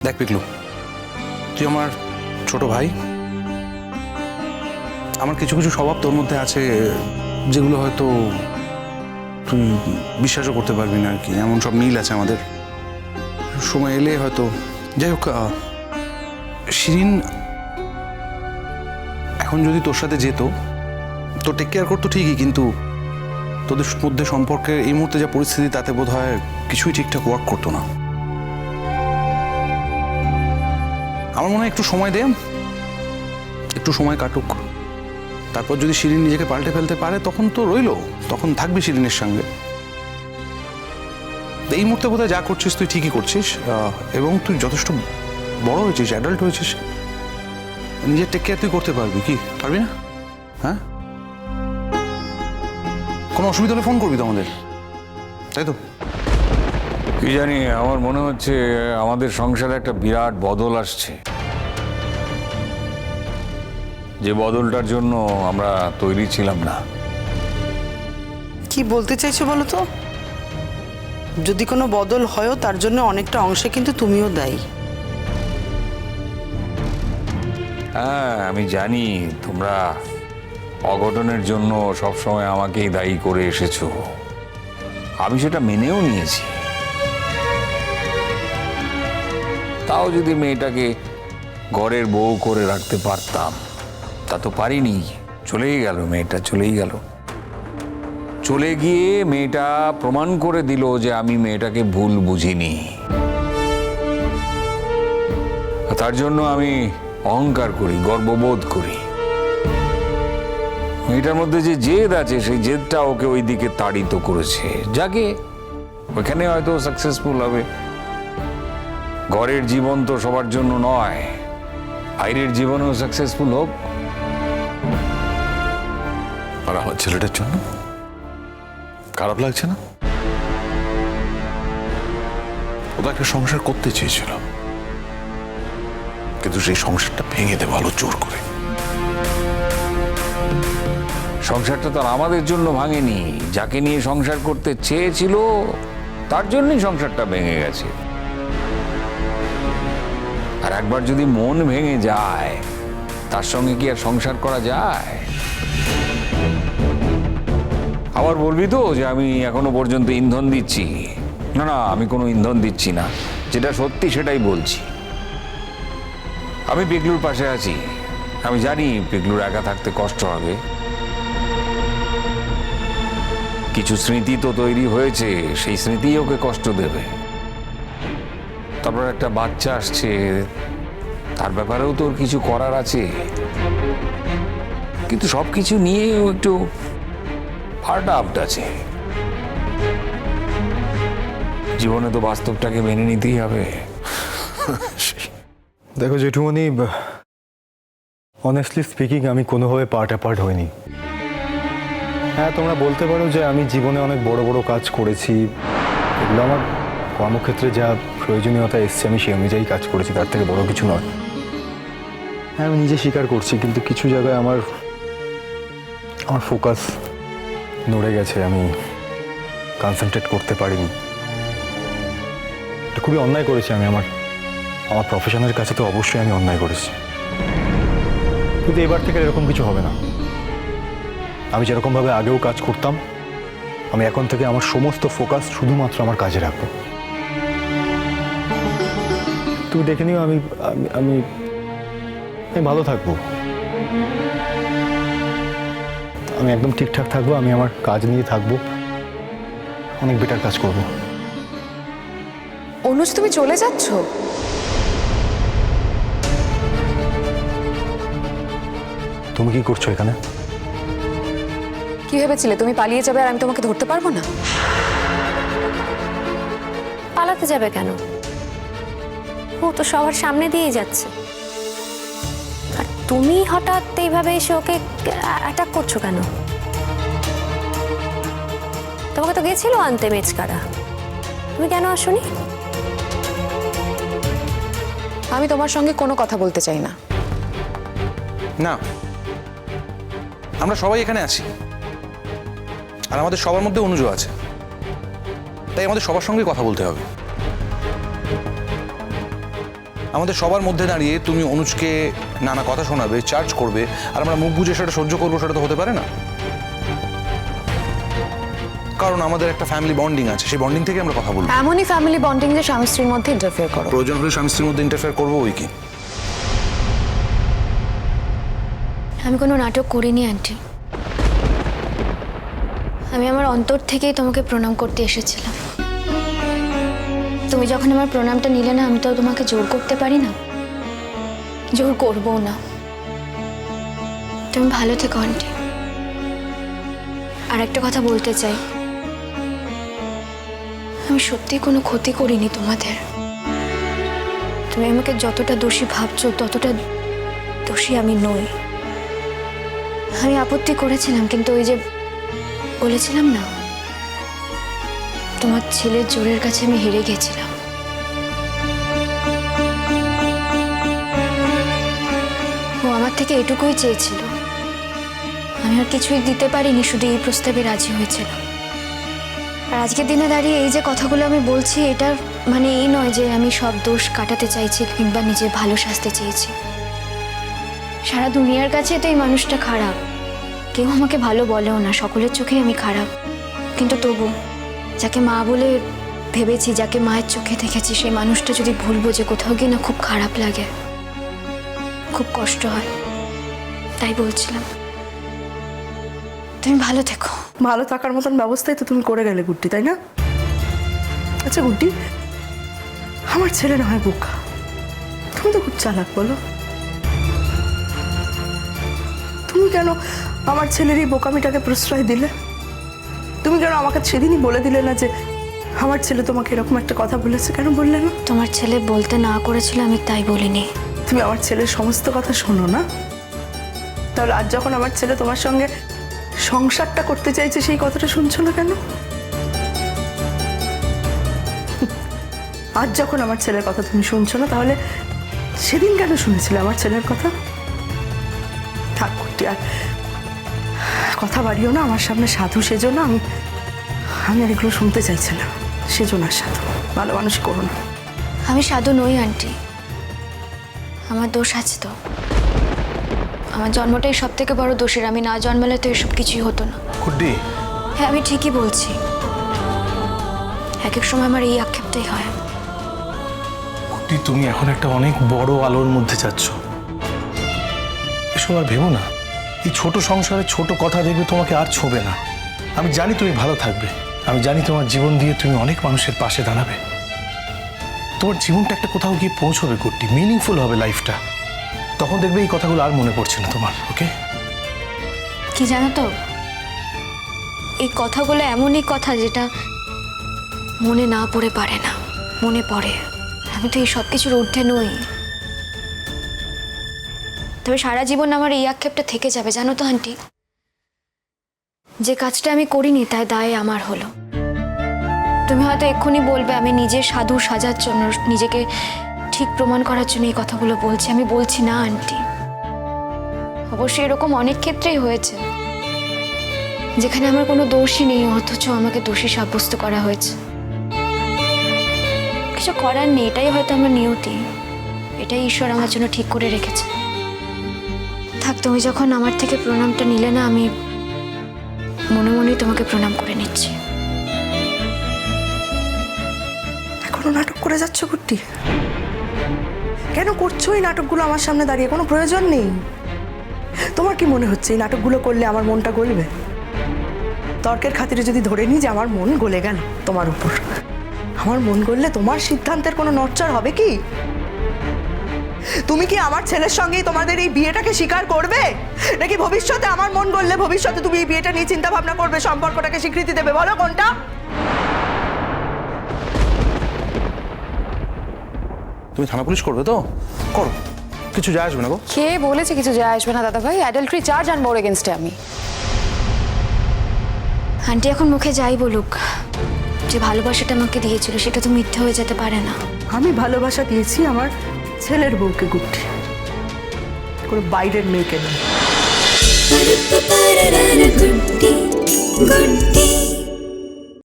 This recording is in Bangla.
দেখ পিকলু, তুই আমার ছোট ভাই। আমার কিছু কিছু স্বভাব তোর মধ্যে আছে যেগুলো হয়তো তুই বিশ্বাসও করতে পারবি না আর কি। এমন সব মিল আছে আমাদের, সময় এলে হয়তো। যাই হোক, শিরিন এখন যদি তোর সাথে যেত, তো টেক কেয়ার করতো ঠিকই, কিন্তু তোদের মধ্যে সম্পর্কে এই মুহূর্তে যা পরিস্থিতি, তাতে বোধ হয় কিছুই ঠিকঠাক ওয়ার্ক করতো না। আমার মনে হয় একটু সময় দে, একটু সময় কাটুক, তারপর যদি শিরিন নিজেকে পাল্টে ফেলতে পারে তখন তো রইলো, তখন থাকবি শিরিনের সঙ্গে। এই মুহূর্তে বোধহয় যা করছিস তুই ঠিকই করছিস, এবং তুই যথেষ্ট বড় হয়েছিস, অ্যাডাল্ট হয়েছিস, নিজের টেক কেয়ার তুই করতে পারবি। কি পারবি না? হ্যাঁ, কোনো অসুবিধা হলে ফোন করবি তো আমাদের, তাই তো? কি জানি, আমার মনে হচ্ছে আমাদের সংসারে একটা বিরাট বদল আসছে, যে বদলটার জন্য আমরা তৈরি ছিলাম না। কি বলতে চাইছো বলো তো? যদি কোনো বদল হয়ও তার জন্য অনেকটা অংশে কিন্তু তুমিও দায়ী। হ্যাঁ, আমি জানি তোমরা অঘটনের জন্য সবসময় আমাকেই দায়ী করে এসেছো, আমি সেটা মেনেও নিয়েছি। তাও যদি মেয়েটাকে ঘরের বউ করে রাখতে পারতাম, তা তো পারিনি। চলেই গেল, মেয়েটা চলেই গেল। চলে গিয়ে মেয়েটা প্রমাণ করে দিল যে আমি মেয়েটাকে ভুল বুঝিনি। তার জন্য আমি অহংকার করি, গর্ববোধ করি। মেয়েটার মধ্যে যে জেদ আছে, সেই জেদটা ওকে ওই দিকে তাড়িত করেছে। যাকে ওইখানে হয়তো সাকসেসফুল হবে। ঘরের জীবন তো সবার জন্য নয়, বাইরের জীবনেও সাকসেসফুল হোক। আর আমার ছেলেটার জন্য খারাপ লাগছে না? ও তো একটা সংসার করতে চেয়েছিল, কিন্তু সেই সংসারটা ভেঙে দে ভালো জোর করে। সংসারটা তো আর আমাদের জন্য ভাঙেনি, যাকে নিয়ে সংসার করতে চেয়েছিল তার জন্যই সংসারটা ভেঙে গেছে। আর একবার যদি মন ভেঙে যায়, তার সঙ্গে কি আর সংসার করা যায়? আবার বলবি তো যে আমি এখনো পর্যন্ত ইন্ধন দিচ্ছি। না না, আমি কোনো ইন্ধন দিচ্ছি না, যেটা সত্যি সেটাই বলছি। আমি পিকলুর পাশে আছি। আমি জানি পিকলুর একা থাকতে কষ্ট হবে। কিছু স্মৃতি তো তৈরি হয়েছে, সেই স্মৃতি ওকে কষ্ট দেবে। তারপর একটা বাচ্চা আসছে, তার ব্যাপারেও তোর কিছু করার আছে। কিন্তু সবকিছু নিয়েও একটু ফাটা আপ আছে। জীবনে তো বাস্তবটাকে মেনে নিতেই হবে। দেখো জেঠুমনি, অনেস্টলি স্পিকিং আমি কোনোভাবে পার্ট অ্যাপার্ট হইনি। হ্যাঁ, তোমরা বলতে পারো যে আমি জীবনে অনেক বড় বড় কাজ করেছি, এগুলো আমার কর্মক্ষেত্রে যা প্রয়োজনীয়তা এসছে আমি সেই অনুযায়ী কাজ করেছি, তার থেকে বড় কিছু নয়। হ্যাঁ, আমি নিজে স্বীকার করছি, কিন্তু কিছু জায়গায় আমার ফোকাস নড়ে গেছে, আমি কনসেন্ট্রেট করতে পারিনি। এটা খুবই অন্যায় করেছি আমি। আমার প্রফেশনের কাছে তো অবশ্যই আমি অন্যায় করেছি, কিন্তু এবার থেকে এরকম কিছু হবে না। আমি যেরকমভাবে আগেও কাজ করতাম, আমি এখন থেকে আমার সমস্ত ফোকাস শুধুমাত্র আমার কাজে রাখবো। তুমি দেখে নিও, আমি আমি আমি ভালো থাকবো, আমি একদম ঠিকঠাক থাকবো, আমি আমার কাজ নিয়ে থাকবো, অনেক বেটার কাজ করবো। অনুজ, তুমি চলে যাচ্ছ? তুমি কি করছো এখানে? কি ভেবেছিলে তুমি পালিয়ে যাবে আর আমি তোমাকে ধরতে পারবো না? পালাতে যাবে কেন? ও তো সবার সামনে দিয়েই যাচ্ছে, আর তুমি হঠাৎ এইভাবে এসে ওকে অ্যাটাক করছো কেন? তোমাকে তো গেছিল আনতে মেচকারা, তুমি কেন আসোনি? আমি তোমার সঙ্গে কোনো কথা বলতে চাই না। না, আমরা সবাই এখানে আছি, আর আমাদের সবার মধ্যে অনুজ আছে, তাই আমাদের সবার সঙ্গে কথা বলতে হবে। আমাদের সবার মধ্যে দাঁড়িয়ে তুমি অনুজকে নানা কথা শোনাবে, চার্জ করবে, আর আমরা মুখ বুঝে সেটা সহ্য করবো, সেটা তো হতে পারে না। কারণ আমাদের একটা ফ্যামিলি বন্ডিং আছে, সেই বন্ডিং থেকে আমরা কথা বলবো। এমনই ফ্যামিলি বন্ডিং যে স্বামী স্ত্রীর মধ্যে ইন্টারফেয়ার করো। প্রয়োজন হলে স্বামী স্ত্রীর মধ্যে ইন্টারফেয়ার করবো, ওই কি। আমি কোনো নাটক করিনি আন্টি। আমি আমার অন্তর থেকেই তোমাকে প্রণাম করতে এসেছিলাম। তুমি যখন আমার প্রণামটা নিলে না, আমি তো তোমাকে জোর করতে পারি না, জোর করবো না। তুমি ভালো থেকো আন্টি। আর একটা কথা বলতে চাই, আমি সত্যি কোনো ক্ষতি করিনি তোমাদের। তুমি আমাকে যতটা দোষী ভাবছো ততটা দোষী আমি নই। আমি আপত্তি করেছিলাম, কিন্তু ওই যে বলেছিলাম না, তোমার ছেলের জোরের কাছে আমি হেরে গেছিলাম। ও আমার থেকে এটুকুই চেয়েছিল, আমি আর কিছুই দিতে পারিনি, শুধু এই প্রস্তাবে রাজি হয়েছিল। আর আজকের দিনে দাঁড়িয়ে এই যে কথাগুলো আমি বলছি, এটা মানে এই নয় যে আমি সব দোষ কাটাতে চাইছি কিংবা নিজে ভালো সাজতে চেয়েছি। সারা দুনিয়ার কাছে তো এই মানুষটা খারাপ, কেউ আমাকে ভালো বলেও না, সকলের চোখে আমি খারাপ। কিন্তু তবু যাকে মা বলে ভেবেছি, যাকে মায়ের চোখে দেখেছি, সেই মানুষটা যদি ভুলবো যে কোথাও গিয়ে না খুব খারাপ লাগে, খুব কষ্ট হয়। তাই বলছিলাম, তুমি ভালো থেকো। ভালো থাকার মতন ব্যবস্থাই তো তুমি করে গেলে গুড্ডি, তাই না? আচ্ছা গুড্ডি, আমার ছেলে না হয় বোকা, তুমি তো খুব চালাক, বলো তুমি কেন আমার ছেলের এই বোকামিটাকে প্রশ্রয় দিলে? তুমি কেন আমাকে সেদিনই বলে দিলে না যে আমার ছেলে তোমাকে এরকম একটা কথা বলেছে? কেন বললে না? তোমার ছেলে বলতে না করেছিল, আমি তাই বলিনি। তুমি আমার ছেলের সমস্ত কথা শোনো না? তাহলে আজ যখন আমার ছেলে তোমার সঙ্গে সংসারটা করতে চাইছে, সেই কথাটা শুনছো না কেন? আজ যখন আমার ছেলের কথা তুমি শুনছো না, তাহলে সেদিন কেন শুনেছিলে আমার ছেলের কথা? থাক কুটি, আর কথা বাড়িও না, আমার সামনে সাধু সেজো না। আমি আর এগুলো শুনতে চাইছি না। সেজো না সাধু, ভালো মানুষ করো না। আমি সাধু নই আন্টি, আমার দোষ আছে তো। আমার জন্মটাই সব থেকে বড় দোষের। আমি না জন্মালে তো এসব কিছুই হতো না। গুড্ডি, হ্যাঁ, আমি ঠিকই বলছি। এক এক সময় আমার এই আক্ষেপটাই হয়। গুড্ডি, তুমি এখন একটা অনেক বড় আলোর মধ্যে যাচ্ছ। এসব আর ভেবো না। এই ছোট সংসারে ছোট কথা দেখবে তোমাকে আর ছোবে না। আমি জানি তুমি ভালো থাকবে, আমি জানি তোমার জীবন দিয়ে তুমি অনেক মানুষের পাশে দাঁড়াবে। তোমার জীবনটা একটা কোথাও গিয়ে পৌঁছবে গুড্ডি, মিনিংফুল হবে লাইফটা। তখন দেখবে এই কথাগুলো আর মনে পড়ছে না তোমার। ওকে? কি জানো তো, এই কথাগুলো এমনই কথা যেটা মনে না পড়ে পারে না, মনে পড়ে। আমি তো এই সব কিছুর ঊর্ধ্বে নই। তবে সারা জীবন আমার এই আক্ষেপটা থেকে যাবে, জানো তো আন্টি। যে কাজটা আমি করিনি তাই দায় আমার হলো। তুমি হয়তো এক্ষুনি বলবে আমি নিজে সাধু সাজার জন্য, নিজেকে ঠিক প্রমাণ করার জন্য এই কথাগুলো বলছি। আমি বলছি না আন্টি। অবশ্যই এরকম অনেক ক্ষেত্রেই হয়েছে যেখানে আমার কোনো দোষই নেই, অথচ আমাকে দোষী সাব্যস্ত করা হয়েছে। কিছু করার নেই, এটাই হয়তো আমার নিয়তি, এটাই ঈশ্বর আমার জন্য ঠিক করে রেখেছে। থাক, তুমি যখন আমার থেকে প্রণামটা নিলে না, আমি মনে মনেই তোমাকে প্রণাম করে নিচ্ছি। এখনো নাটক করে যাচ্ছ কুট্টি? কেন করছো এই নাটকগুলো আমার সামনে দাঁড়িয়ে? কোনো প্রয়োজন নেই। তোমার কি মনে হচ্ছে এই নাটকগুলো করলে আমার মনটা গলবে? তর্কের খাতিরে যদি ধরে নিই যে আমার মন গলে গেল তোমার উপর, আমার মন গললে তোমার সিদ্ধান্তের কোনো নড়চড় হবে কি? তুমি কি আমার ছেলের সঙ্গেই তোমাদের এই বিয়েটাকে স্বীকার করবে, নাকি ভবিষ্যতে আমার মন গললে ভবিষ্যতে তুমি এই বিয়েটা নিয়ে চিন্তা ভাবনা করবে, সম্পর্কটাকে স্বীকৃতি দেবে? বলো কোনটা? তুমি থানা পুলিশ করবে তো করো, কিছু যায় আসবে না গো। কে বলেছে কিছু যায় আসবে না দাদা ভাই? অ্যাডাল্টারি চার্জ আনবো ওর এগেনস্টে আমি। আন্টি এখন মুখে যাই বলুক, যে ভালোবাসাটা আমাকে দিয়েছিল সেটা তো মিথ্যে হয়ে যেতে পারে না। আমি ভালোবাসা দিয়েছি আমার ছেলের বউকে গুড্ডি, কোনো বাইরের মেয়েকে নয়। गुड्डी गुड्डी